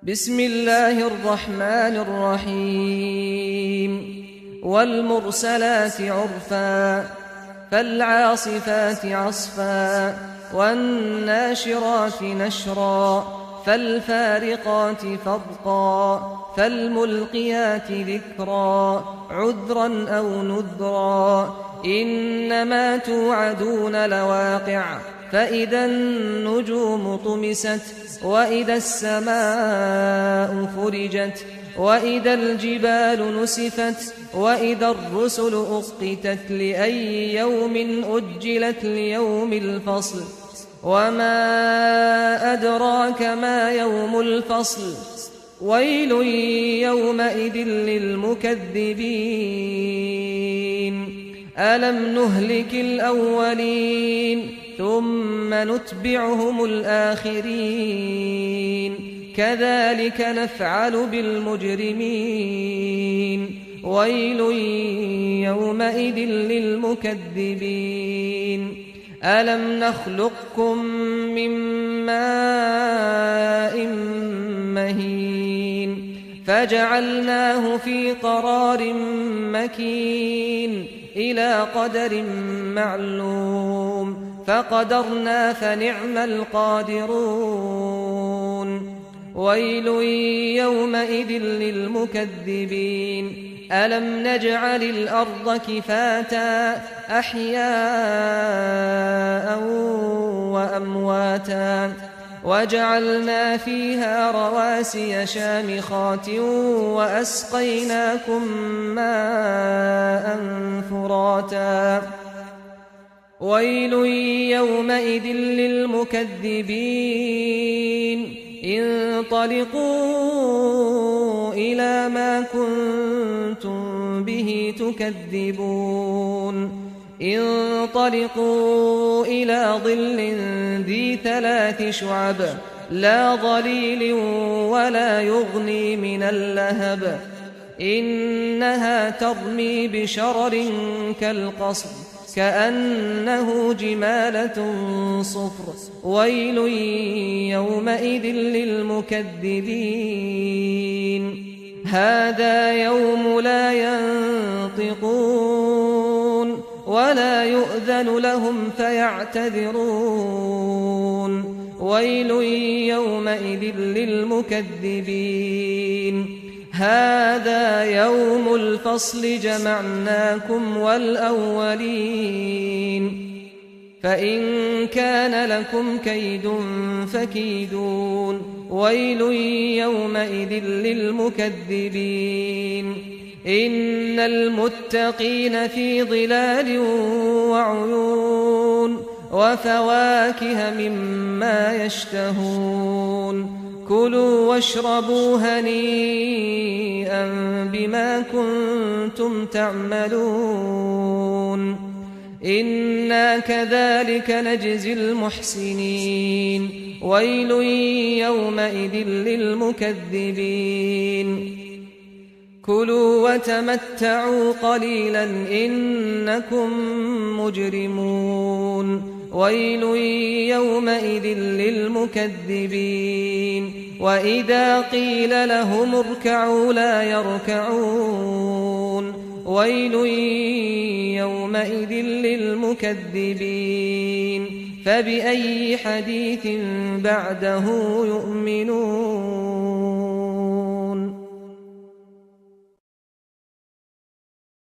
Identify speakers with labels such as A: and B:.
A: بسم الله الرحمن الرحيم والمرسلات عرفا فالعاصفات عصفا والناشرات نشرا فالفارقات فرقا فالملقيات ذكرا عذرا أو نذرا إنما توعدون لواقع فإذا النجوم طمست وإذا السماء فرجت وإذا الجبال نسفت وإذا الرسل أقتت لأي يوم أجلت ليوم الفصل وما أدراك ما يوم الفصل ويل يومئذ للمكذبين ألم نهلك الأولين ثم نتبعهم الآخرين كذلك نفعل بالمجرمين ويل يومئذ للمكذبين ألم نخلقكم من ماء مهين فجعلناه في قرار مكين إلى قدر معلوم فقدرنا فنعم القادرون ويل يومئذ للمكذبين ألم نجعل الأرض كفاتا أحياء وأمواتا وجعلنا فيها رواسي شامخات وأسقيناكم ماء فراتا ويل يومئذ للمكذبين انطلقوا إلى ما كنتم به تكذبون انطلقوا إلى ظل ذي 3 شعب لا ظليل ولا يغني من اللهب إنها ترمي بشرر كالقصر كأنه جمالة صفر ويل يومئذ للمكذبين هذا يوم لا ينطقون ولا يؤذن لهم فيعتذرون ويل يومئذ للمكذبين هذا يوم الفصل جمعناكم والأولين فإن كان لكم كيد فكيدون ويل يومئذ للمكذبين إن المتقين في ظلال وعيون وفواكه مما يشتهون كلوا واشربوا هنيئا بما كنتم تعملون إنا كذلك نجزي المحسنين ويل يومئذ للمكذبين كلوا وتمتعوا قليلا إنكم مجرمون ويل يومئذ للمكذبين وإذا قيل لهم اركعوا لا يركعون ويل يومئذ للمكذبين فبأي حديث بعده يؤمنون